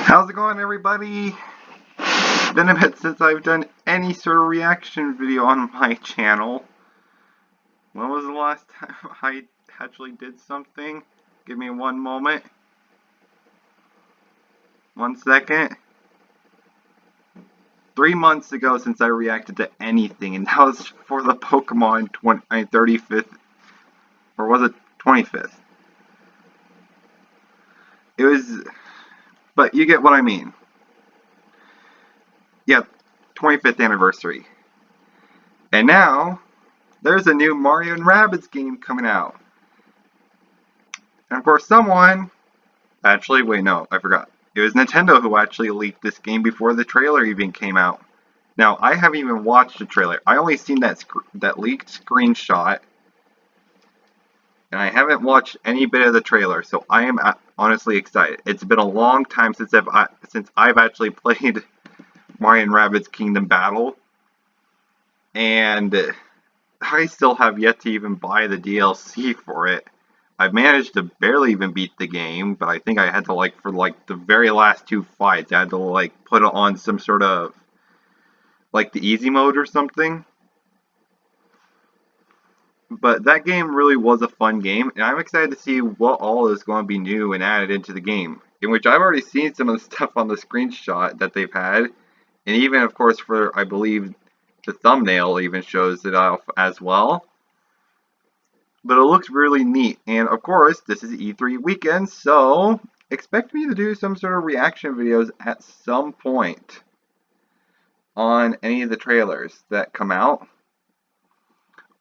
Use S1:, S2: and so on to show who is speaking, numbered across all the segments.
S1: How's it going, everybody? Been a bit since I've done any sort of reaction video on my channel. When was the last time I actually did something? Give me one moment. 1 second. 3 months ago since I reacted to anything, and that was for the Pokemon 35th, or was it 25th? It was, but you get what I mean. Yeah, 25th anniversary. And now, there's a new Mario and Rabbids game coming out. And of course someone, actually, wait, no, I forgot. It was Nintendo who actually leaked this game before the trailer even came out. Now, I haven't even watched the trailer. I only seen that leaked screenshot. And I haven't watched any bit of the trailer, so I am honestly excited. It's been a long time since I've actually played Mario and Rabbids Kingdom Battle. And I still have yet to even buy the DLC for it. I've managed to barely even beat the game, but I think I had to, for the very last 2 fights, I had to, put it on some sort of, the easy mode or something. But that game really was a fun game, and I'm excited to see what all is going to be new and added into the game. In which I've already seen some of the stuff on the screenshot that they've had, and even, of course, for, I believe, the thumbnail even shows it off as well. But it looks really neat, and of course, this is E3 weekend, so expect me to do some sort of reaction videos at some point on any of the trailers that come out.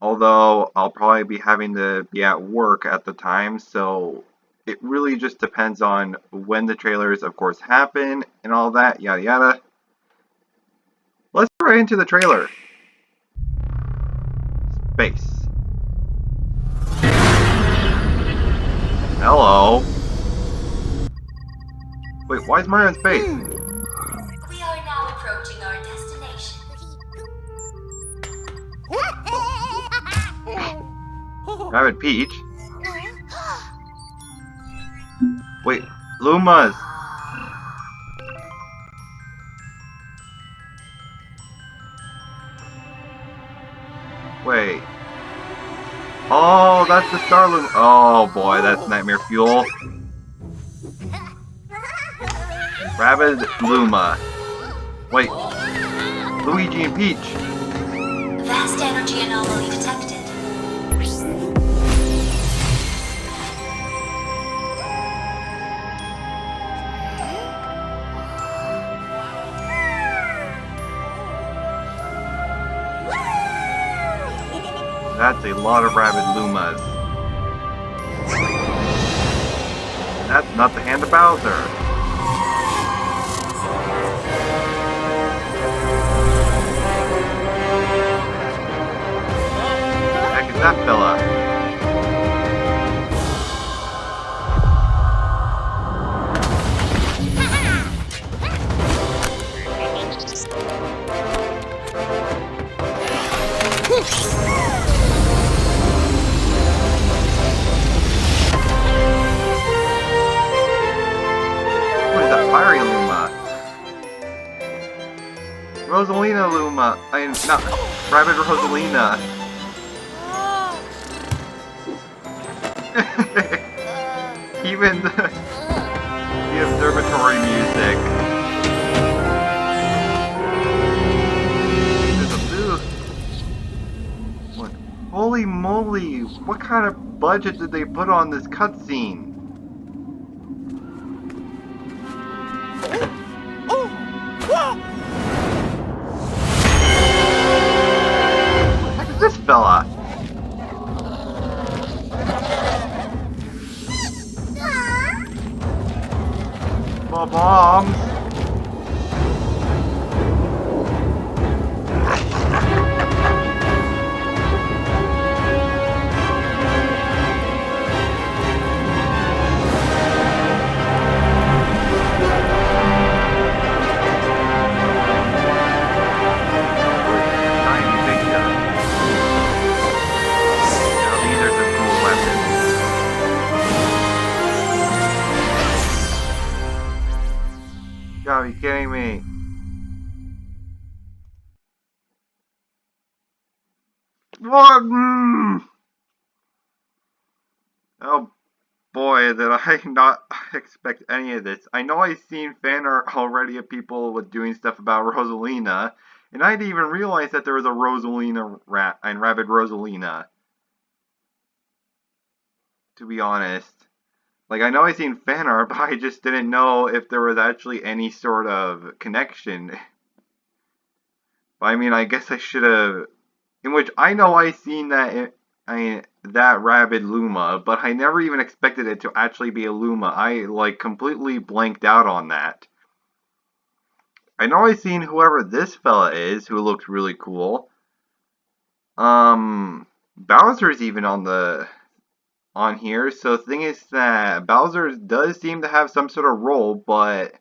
S1: Although, I'll probably be having to be at work at the time, so it really just depends on when the trailers, of course, happen, and all that, yada yada. Let's get right into the trailer. Space. Hello. Wait, why is Mario in space?
S2: We are now approaching our destination.
S1: Rabbid Peach. Wait, Lumas. Wait. Oh, that's the Star Luma. Oh boy, that's Nightmare Fuel. Rabbids Luma. Wait. Luigi and Peach.
S2: Vast energy anomaly detected.
S1: That's a lot of Rabbids Lumas. That's not the hand of Bowser. Heck is that fella? Fiery Luma. Rosalina Luma. Not Rabbid Rosalina. Even the observatory music. What? Holy moly! What kind of budget did they put on this cutscene? What is this fella? Bombs. Are you kidding me? What? Oh boy, did I not expect any of this. I know I've seen fan art already of people with doing stuff about Rosalina, and I didn't even realize that there was a Rosalina rat and Rabid Rosalina. To be honest. Like, I know I've seen fan art, but I just didn't know if there was actually any sort of connection. But I mean, I guess I should have. In which I know I seen that. That Rabid Luma, but I never even expected it to actually be a Luma. I like completely blanked out on that. I know I seen whoever this fella is, who looks really cool. Bowser's even on here. So the thing is that Bowser does seem to have some sort of role, but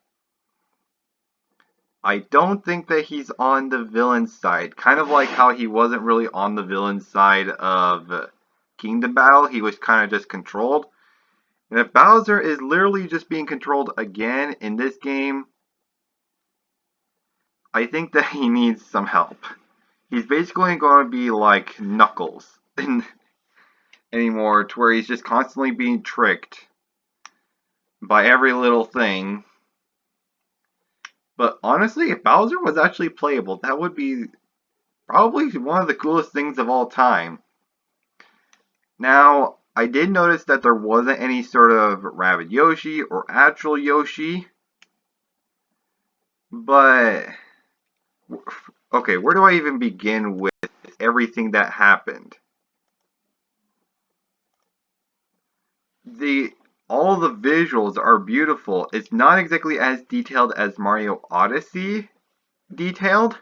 S1: I don't think that he's on the villain side. Kind of like how he wasn't really on the villain side of Kingdom Battle. He was kind of just controlled. And if Bowser is literally just being controlled again in this game, I think that he needs some help. He's basically going to be like Knuckles anymore, to where he's just constantly being tricked by every little thing. But honestly, if Bowser was actually playable, that would be probably one of the coolest things of all time. Now, I did notice that there wasn't any sort of Rabbid Yoshi or actual Yoshi. But, okay, where do I even begin with everything that happened? All the visuals are beautiful. It's not exactly as detailed as Mario Odyssey detailed,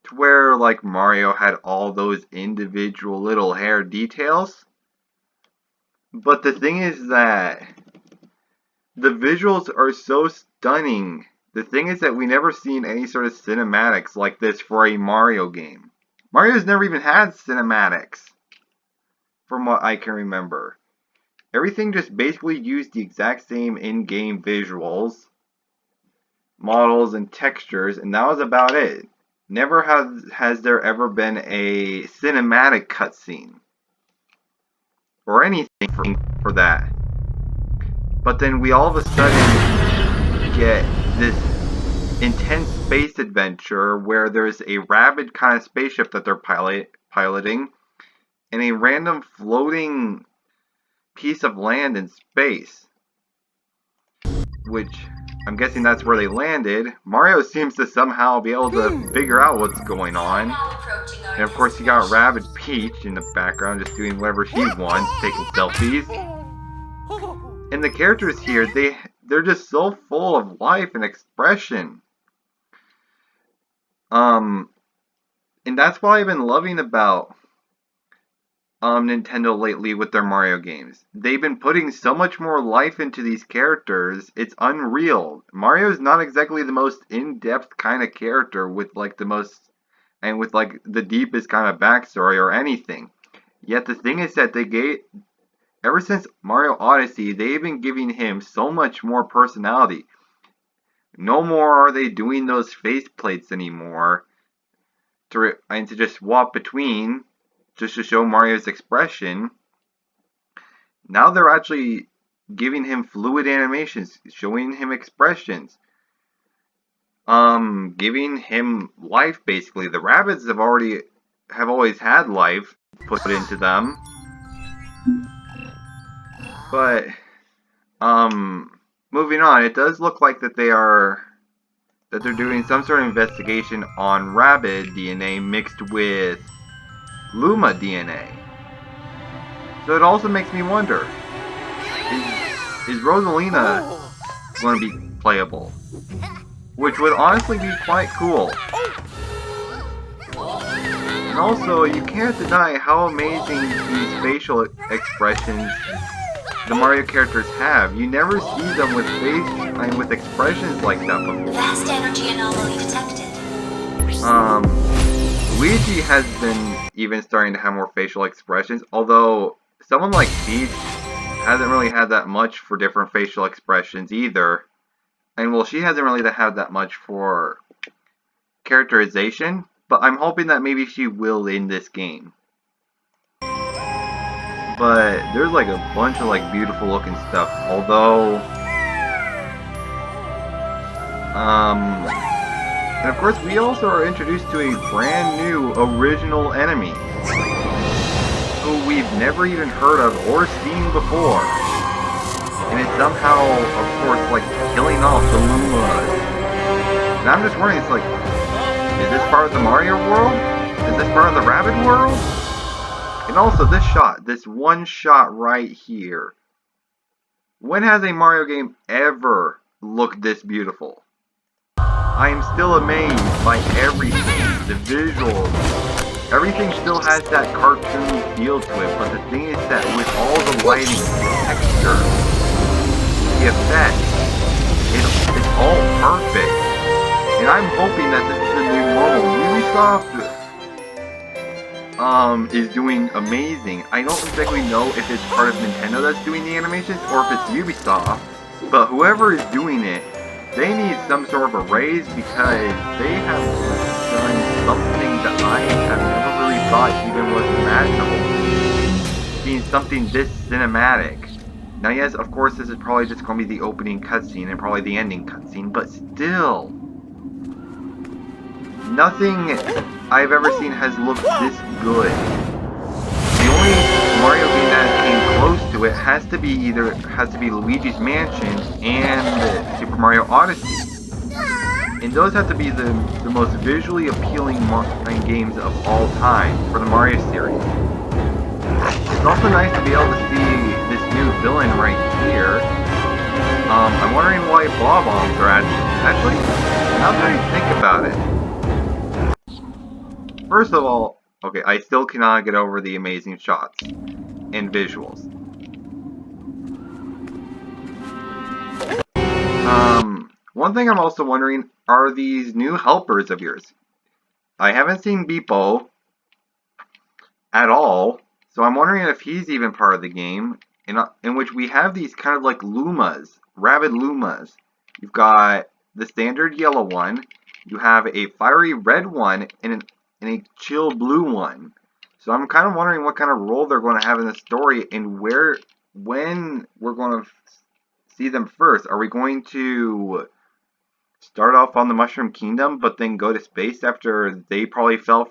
S1: to where like Mario had all those individual little hair details. But the thing is that the visuals are so stunning. The thing is that we never seen any sort of cinematics like this for a Mario game. Mario's never even had cinematics, from what I can remember. Everything just basically used the exact same in-game visuals, models, and textures, and that was about it. Never has there ever been a cinematic cutscene. Or anything for that. But then we all of a sudden get this intense space adventure where there's a rabid kind of spaceship that they're piloting, and a random floating piece of land in space, which I'm guessing that's where they landed. Mario seems to somehow be able to figure out what's going on. And of course you got Rabid Peach in the background just doing whatever she wants, taking selfies. And the characters here, they're just so full of life and expression. And that's what I've been loving about Nintendo lately with their Mario games. They've been putting so much more life into these characters, it's unreal. Mario's not exactly the most in-depth kind of character with like the deepest kind of backstory or anything. Yet the thing is that ever since Mario Odyssey, they've been giving him so much more personality. No more are they doing those faceplates anymore to just swap between, just to show Mario's expression. Now they're actually giving him fluid animations, showing him expressions, giving him life basically. The Rabbids have always had life put into them, but moving on, it does look like that they're doing some sort of investigation on Rabbid DNA mixed with Luma DNA. So it also makes me wonder, is Rosalina going to be playable? Which would honestly be quite cool. And also, you can't deny how amazing these facial expressions the Mario characters have. You never see them with expressions like that before.
S2: Vast energy anomaly detected.
S1: Luigi has been even starting to have more facial expressions, although someone like Peach hasn't really had that much for different facial expressions either. And well, she hasn't really had that much for characterization, but I'm hoping that maybe she will in this game. But there's like a bunch of like beautiful looking stuff, although and of course we also are introduced to a brand new original enemy who we've never even heard of or seen before. And it's somehow, of course, like killing off the Lumas. And I'm just wondering, it's like, is this part of the Mario world? Is this part of the Rabbid world? And also this shot, this one shot right here. When has a Mario game ever looked this beautiful? I am still amazed by everything, the visuals. Everything still has that cartoony feel to it, but the thing is that with all the lighting, the texture, the effects, it's all perfect. And I'm hoping that this is the new normal. Ubisoft is doing amazing. I don't exactly know if it's part of Nintendo that's doing the animations or if it's Ubisoft, but whoever is doing it, they need some sort of a raise because they have done something that I have never really thought even was imaginable. Being something this cinematic. Now yes, of course this is probably just going to be the opening cutscene and probably the ending cutscene, but still. Nothing I've ever seen has looked this good. The only Mario game that came close to it has to be Luigi's Mansion and Super Mario Odyssey. And those have to be the most visually appealing games of all time for the Mario series. It's also nice to be able to see this new villain right here. I'm wondering why blah bombs are actually, now that I think about it. First of all, okay, I still cannot get over the amazing shots and visuals. One thing I'm also wondering, are these new helpers of yours? I haven't seen Beepo at all, so I'm wondering if he's even part of the game, in which we have these kind of like Lumas, Rabid Lumas. You've got the standard yellow one, you have a fiery red one, and a chill blue one. So I'm kind of wondering what kind of role they're going to have in the story and when we're going to see them first. Are we going to start off on the Mushroom Kingdom, but then go to space after they probably fell?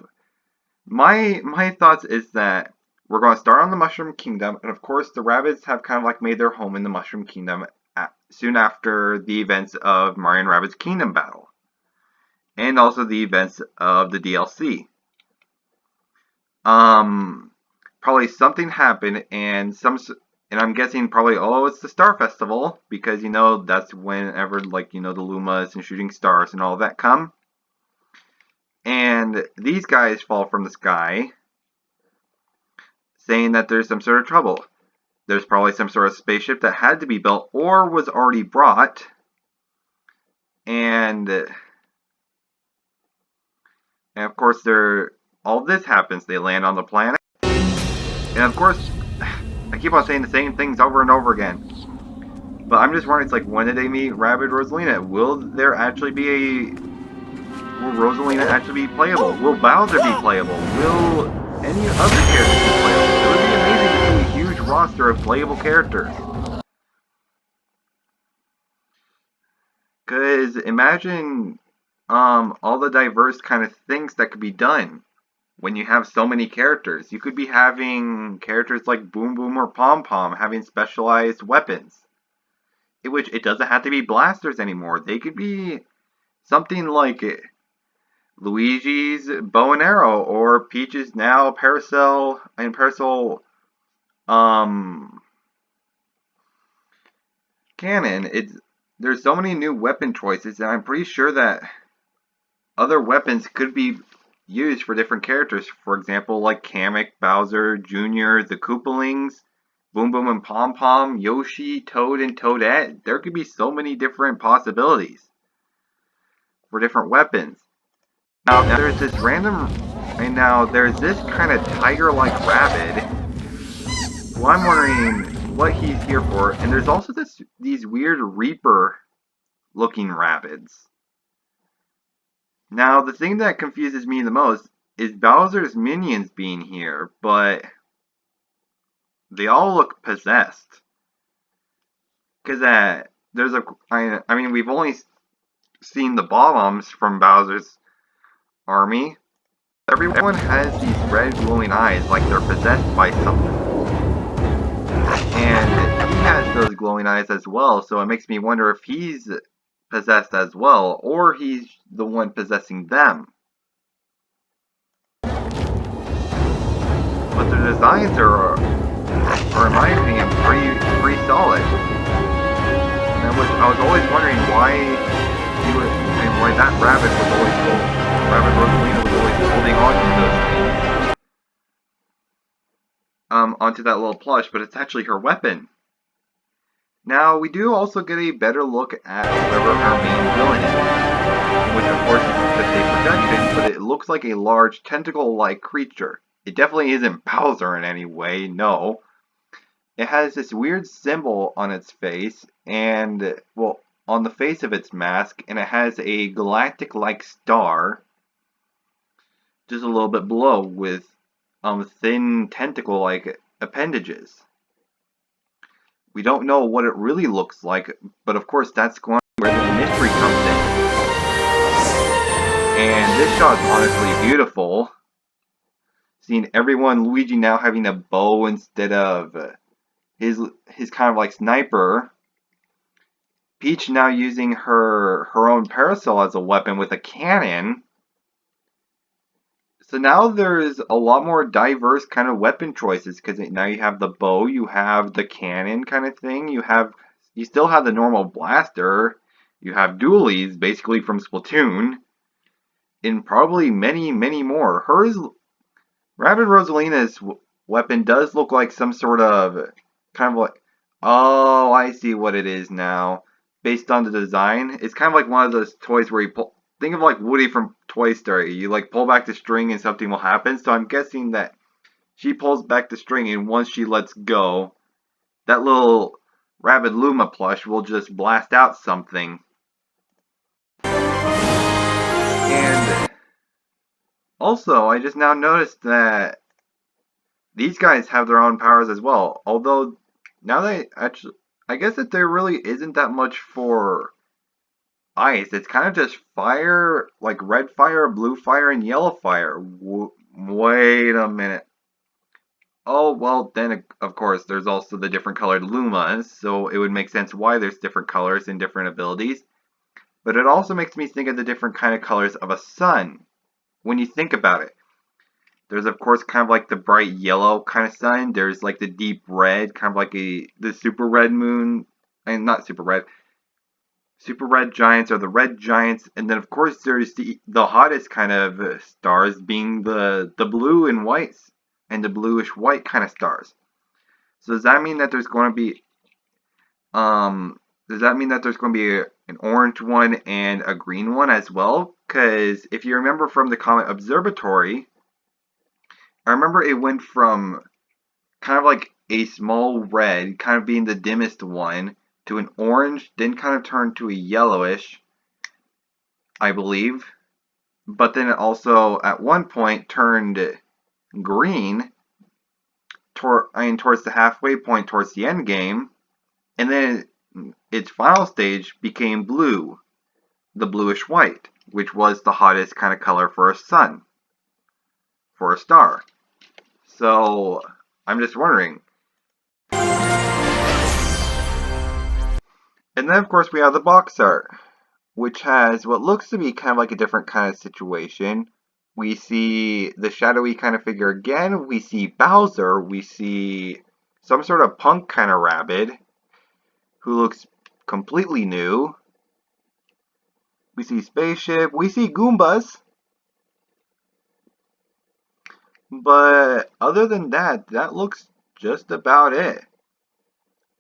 S1: My thoughts is that we're going to start on the Mushroom Kingdom, and of course the Rabbids have kind of like made their home in the Mushroom Kingdom soon after the events of Mario and Rabbids Kingdom Battle, and also the events of the DLC. Probably something happened, and I'm guessing probably, oh, it's the Star Festival, because, you know, that's whenever, like, you know, the Lumas and shooting stars and all that come. And these guys fall from the sky, saying that there's some sort of trouble. There's probably some sort of spaceship that had to be built or was already brought. And of course, all this happens. They land on the planet. And of course, I keep on saying the same things over and over again. But I'm just wondering, it's like, when did they meet Rabbid Rosalina? Will Rosalina actually be playable? Will Bowser be playable? Will any other characters be playable? It would be amazing to see a huge roster of playable characters. Because imagine all the diverse kind of things that could be done when you have so many characters. You could be having characters like Boom Boom or Pom Pom having specialized weapons, in which it doesn't have to be blasters anymore. They could be something like Luigi's bow and arrow, or Peach's now parasol cannon. There's so many new weapon choices, and I'm pretty sure that other weapons could be used for different characters. For example, like Kamek, Bowser Jr., the Koopalings, Boom Boom and Pom Pom, Yoshi, Toad, and Toadette. There could be so many different possibilities for different weapons. Now there's this kind of tiger-like rabbit, who I'm wondering what he's here for. And there's also these weird Reaper looking Rabbids. Now, the thing that confuses me the most is Bowser's minions being here, but they all look possessed. Because there's I mean, we've only seen the Bob-ombs from Bowser's army. Everyone has these red glowing eyes like they're possessed by something. And he has those glowing eyes as well, so it makes me wonder if he's possessed as well, or he's the one possessing them. But the designs are in my opinion, pretty solid. And I was always wondering why that Rabbid Rosalina was always holding on to those things. Onto that little plush, but it's actually her weapon. Now, we do also get a better look at whoever our main villain is, which of course is just a projection, but it looks like a large tentacle-like creature. It definitely isn't Bowser in any way, no. It has this weird symbol on its face, and, well, on the face of its mask, and it has a galactic-like star just a little bit below with thin tentacle-like appendages. We don't know what it really looks like, but of course that's where the mystery comes in. And this shot is honestly beautiful. Seeing Luigi now having a bow instead of his kind of like sniper. Peach now using her own parasol as a weapon with a cannon. So now there's a lot more diverse kind of weapon choices, because now you have the bow, you have the cannon kind of thing, you still have the normal blaster, you have dualies basically from Splatoon, and probably many more. Rabbid Rosalina's weapon does look like some sort of kind of like, oh, I see what it is now. Based on the design, it's kind of like one of those toys where you think of like Woody from Toy Story. You like pull back the string and something will happen. So I'm guessing that she pulls back the string, and once she lets go, that little Rabbid Luma plush will just blast out something. And also, I just now noticed that these guys have their own powers as well. Although, now I guess that there really isn't that much for ice. It's kind of just fire, like red fire, blue fire, and yellow fire. Wait a minute. Oh, well, then, of course, there's also the different colored Lumas, so it would make sense why there's different colors and different abilities. But it also makes me think of the different kind of colors of a sun, when you think about it. There's, of course, kind of like the bright yellow kind of sun. There's like the deep red, kind of like the super red moon, and not super red. Super red giants are the red giants, and then of course there's the hottest kind of stars being the blue and whites, and the bluish white kind of stars. So does that mean that there's going to be an orange one and a green one as well? Because if you remember from the Comet Observatory, I remember it went from kind of like a small red, kind of being the dimmest one, to an orange, then kind of turned to a yellowish, I believe. But then it also, at one point, turned green towards the halfway point, towards the end game. And then its final stage became blue, the bluish white, which was the hottest kind of color for a sun, for a star. So, I'm just wondering. And then, of course, we have the box art, which has what looks to be kind of like a different kind of situation. We see the shadowy kind of figure again. We see Bowser. We see some sort of punk kind of rabbit who looks completely new. We see spaceship. We see Goombas. But other than that, that looks just about it.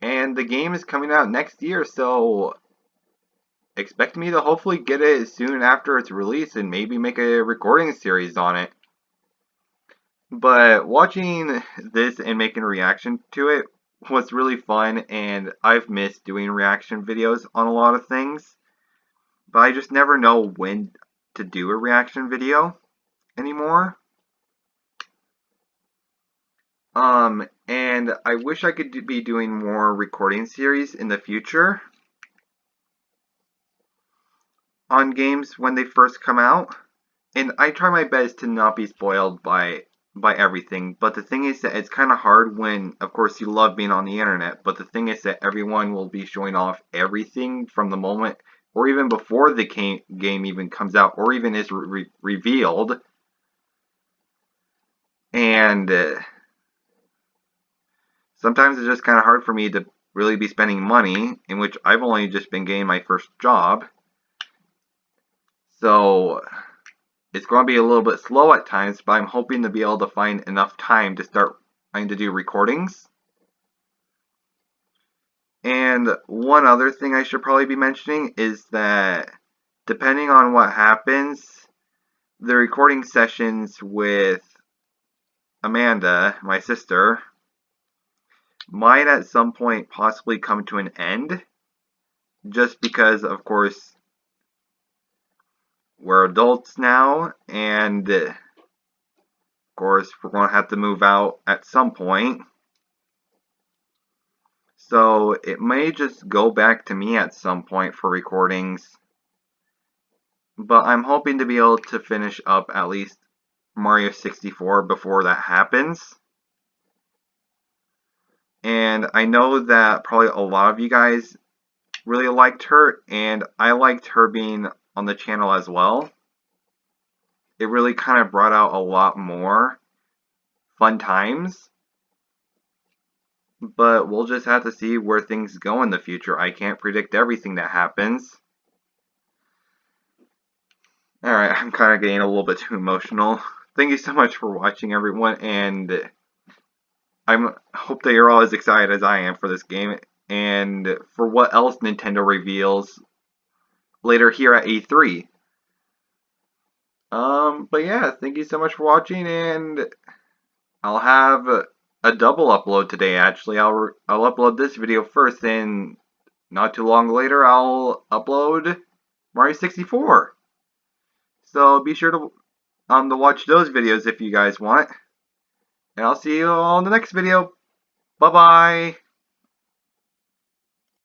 S1: And the game is coming out next year, so expect me to hopefully get it soon after its release and maybe make a recording series on it. But watching this and making a reaction to it was really fun, and I've missed doing reaction videos on a lot of things. but I just never know when to do a reaction video anymore. And I wish I could be doing more recording series in the future on games when they first come out. And I try my best to not be spoiled by everything. But the thing is that it's kind of hard when, of course, you love being on the internet. But the thing is that everyone will be showing off everything from the moment, or even before the game even comes out, or even is revealed. And sometimes it's just kind of hard for me to really be spending money, in which I've only just been getting my first job. So it's going to be a little bit slow at times, but I'm hoping to be able to find enough time to start trying to do recordings. And one other thing I should probably be mentioning is that depending on what happens, the recording sessions with Amanda, my sister, might at some point possibly come to an end. Just because, of course, we're adults now, and of course, we're going to have to move out at some point. So it may just go back to me at some point for recordings. But I'm hoping to be able to finish up at least Mario 64 before that happens. And I know that probably a lot of you guys really liked her, and I liked her being on the channel as well. It really kind of brought out a lot more fun times. But we'll just have to see where things go in the future. I can't predict everything that happens. Alright, I'm kind of getting a little bit too emotional. Thank you so much for watching, everyone, and I hope that you're all as excited as I am for this game and for what else Nintendo reveals later here at E3. But yeah, thank you so much for watching, and I'll have a double upload today. Actually, I'll upload this video first, and not too long later, I'll upload Mario 64. So be sure to watch those videos if you guys want. And I'll see you all in the next video. Bye-bye.